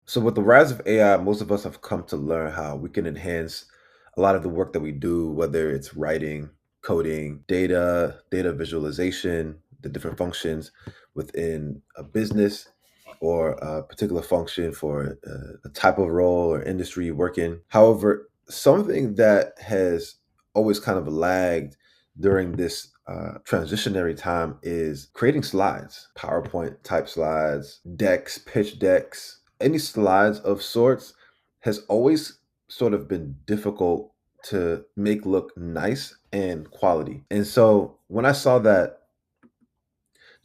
So with the rise of AI, most of us have come to learn how we can enhance a lot of the work that we do, whether it's writing, coding, data visualization, the different functions within a business or a particular function for a type of role or industry you work in. However, something that has always kind of lagged during this transitionary time is creating slides, PowerPoint type slides, decks, pitch decks, any slides of sorts has always sort of been difficult to make look nice and quality. And so when I saw that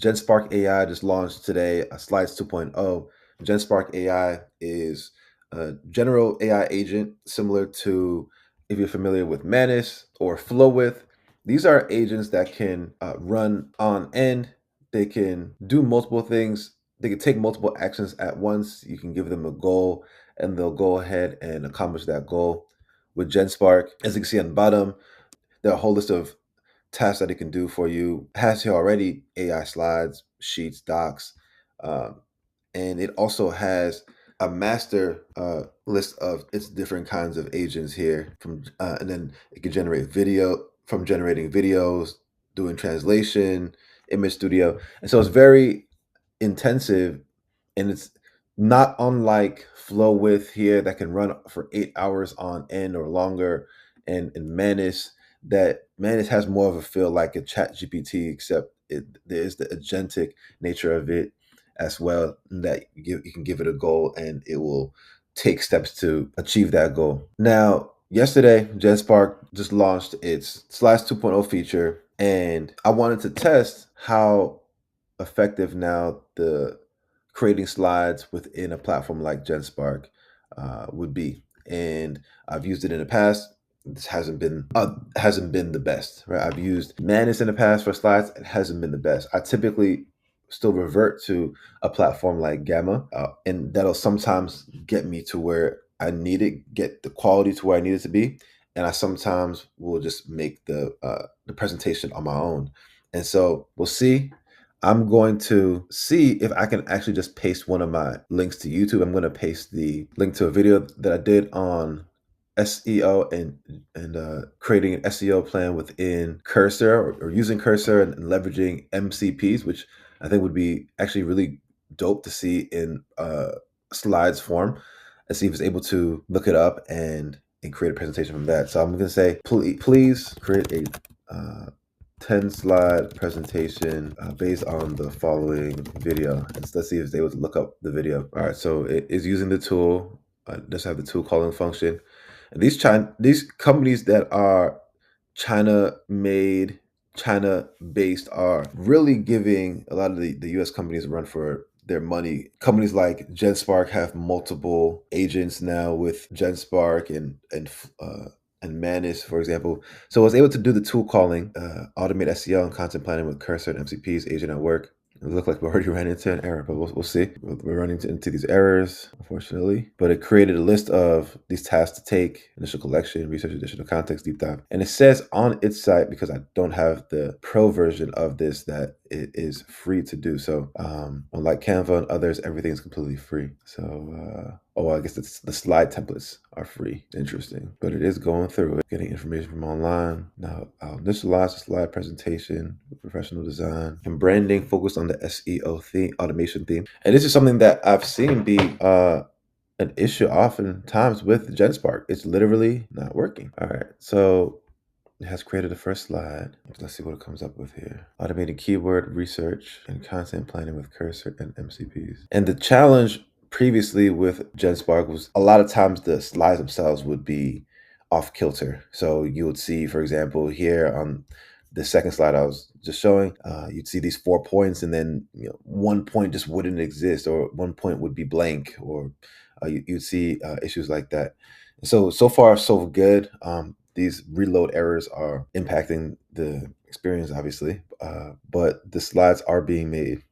GenSpark AI just launched today, Slides 2.0, GenSpark AI is a general AI agent similar to, if you're familiar with Manus or Flowwith. These are agents that can run on end. They can do multiple things. They can take multiple actions at once. You can give them a goal and they'll go ahead and accomplish that goal. With GenSpark, as you can see on the bottom, there are a whole list of tasks that it can do for you. It has here already AI slides, sheets, docs, um, and it also has a master list of its different kinds of agents here. And then it can generate video from generating videos, doing translation, image studio, and so it's very intensive, and it's not unlike Flow with here that can run for 8 hours on end or longer, and Manus that Manus has more of a feel like a Chat GPT, except there is the agentic nature of it as well. That you can give it a goal and it will take steps to achieve that goal. Now, yesterday, GenSpark just launched its Slides 2.0 feature, and I wanted to test how effective now the creating slides within a platform like GenSpark would be. And I've used it in the past. This hasn't been the best, right? I've used Manus in the past for slides. It hasn't been the best. I typically still revert to a platform like Gamma, and that'll sometimes get me to where I need it, get the quality to where I need it to be, and I sometimes will just make the presentation on my own. And so we'll see. I'm going to see if I can actually just paste one of my links to YouTube. I'm going to paste the link to a video that I did on SEO and creating an SEO plan within Cursor, or using Cursor and leveraging MCPs, which I think would be actually really dope to see in slides form, and see if it's able to look it up and create a presentation from that. So I'm going to say, please create a 10 slide presentation based on the following video. And so let's see if it's able to look up the video. All right, so it is using the tool. Just have the tool calling function. And these companies that are China made, China based are really giving a lot of the US companies a run for their money. Companies like GenSpark have multiple agents now with GenSpark and Manus, for example. So I was able to do the tool calling, automate SEO and content planning with Cursor and MCP's agent at work. It looked like we already ran into an error, but we'll see. We're running into these errors, unfortunately. But it created a list of these tasks to take: initial collection, research, additional context, deep dive. And it says on its site, because I don't have the pro version of this, that it is free to do. So unlike Canva and others, everything is completely free. So I guess the slide templates are free. Interesting. But it is going through it, getting information from online. Now, I'll initialize the slide presentation with professional design and branding focused on the SEO theme, automation theme. And this is something that I've seen be an issue oftentimes with GenSpark. It's literally not working. All right. So it has created the first slide. Let's see what it comes up with here. Automating keyword research and content planning with Cursor and MCPs. And the challenge previously with GenSpark was a lot of times the slides themselves would be off kilter. So you would see, for example, here on the second slide I was just showing, you'd see these 4 points, and then one point just wouldn't exist, or one point would be blank, or you'd see issues like that. So far, so good. These reload errors are impacting the experience, obviously, but the slides are being made.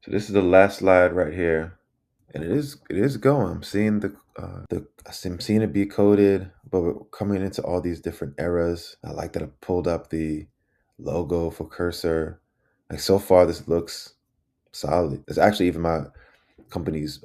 So this is the last slide right here, and it is going. I'm seeing I'm seeing it be coded, but we're coming into all these different eras. I like that I pulled up the logo for Cursor. Like, so far, this looks solid. It's actually even my company's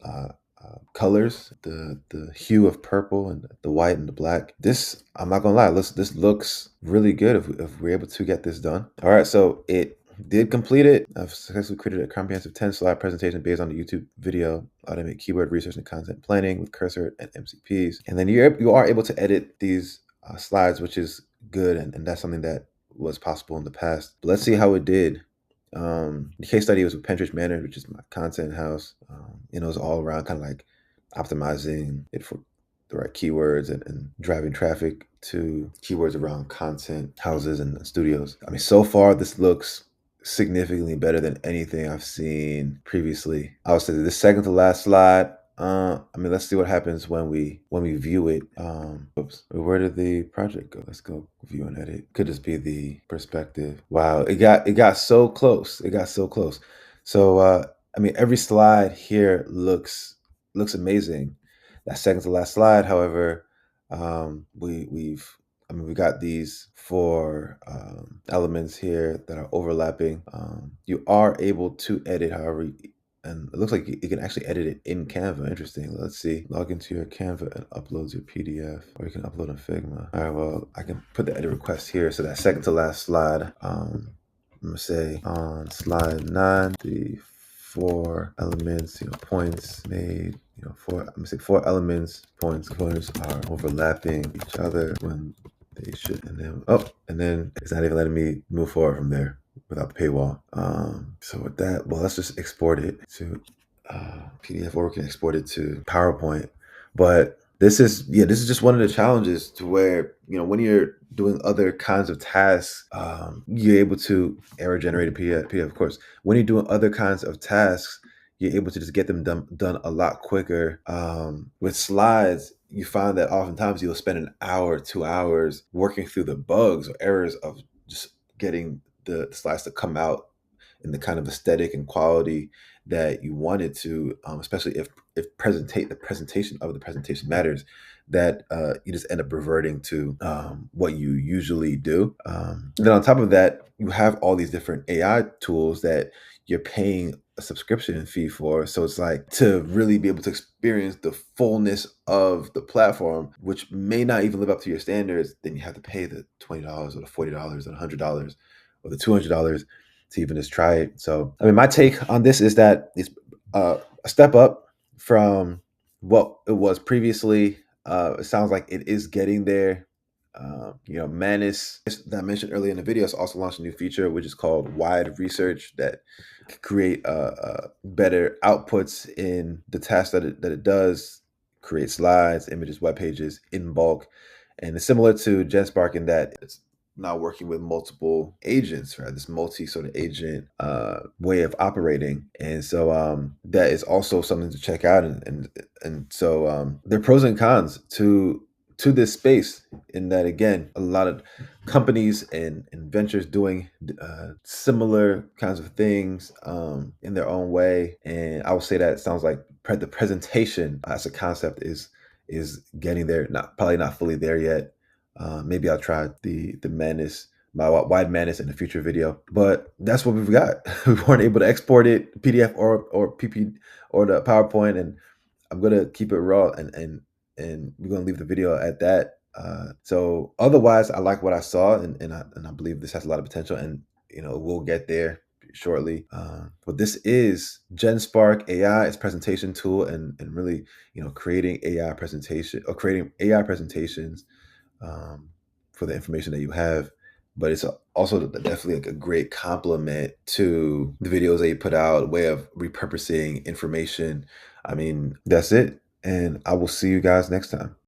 colors, the hue of purple and the white and the black. This, I'm not gonna lie, this looks really good if we're able to get this done. All right, so it did complete it. I've successfully created a comprehensive 10-slide presentation based on the YouTube video automate keyword research and content planning with cursor and MCPs. And then you are able to edit these slides, which is good, and that's something that was possible in the past. But let's see how it did. The case study was with Pinterest Manor, which is my content house. It was all around kind of like optimizing it for the right keywords and driving traffic to keywords around content houses and studios. I mean, so far this looks significantly better than anything I've seen previously. I would say the second to last slide. I mean, let's see what happens when we view it. Oops, where did the project go? Let's go view and edit. Could just be the perspective. Wow, it got so close. It got so close. So I mean, every slide here looks amazing. That second to last slide, however, we got these four elements here that are overlapping. You are able to edit, however, and it looks like you can actually edit it in Canva. Interesting. Let's see. Log into your Canva and upload your PDF, or you can upload in Figma. All right, well, I can put the edit request here. So that second to last slide, I'm gonna say on slide 9, the 4 elements, points made, I'm gonna say 4 elements, points are overlapping each other when they should. And then it's not even letting me move forward from there without the paywall. So with that, well, let's just export it to PDF, or we can export it to PowerPoint. But this is just one of the challenges to where, when you're doing other kinds of tasks, you're able to error generate a PDF, of course. When you're doing other kinds of tasks, you're able to just get them done a lot quicker. With slides, you find that oftentimes you'll spend an hour, 2 hours working through the bugs or errors of just getting the slides to come out in the kind of aesthetic and quality that you wanted to, especially if the presentation of the presentation matters, that you just end up reverting to what you usually do. Then on top of that, you have all these different AI tools that you're paying a subscription fee for. So it's like, to really be able to experience the fullness of the platform, which may not even live up to your standards, then you have to pay the $20 or the $40 or the $100 or the $200 to even just try it. So, I mean, my take on this is that it's a step up from what it was previously. It sounds like it is getting there. Manus, that I mentioned earlier in the video, has also launched a new feature, which is called wide research, that can create better outputs in the tasks that it does, create slides, images, web pages in bulk. And it's similar to GenSpark in that it's now working with multiple agents, right? This multi sort of agent way of operating. And so that is also something to check out. And so there are pros and cons to this space, in that, again, a lot of companies and ventures doing similar kinds of things in their own way. And I would say that it sounds like the presentation as a concept is getting there. Probably not fully there yet. Maybe I'll try the Manus, my wide Manus, in a future video. But that's what we've got. We weren't able to export it, PDF or PP or the PowerPoint, and I'm gonna keep it raw, and we're gonna leave the video at that. So otherwise, I like what I saw, and I believe this has a lot of potential, and we'll get there shortly. But this is GenSpark AI, its presentation tool, and really creating AI presentations for the information that you have. But it's also definitely like a great complement to the videos that you put out, a way of repurposing information. I mean, that's it. And I will see you guys next time.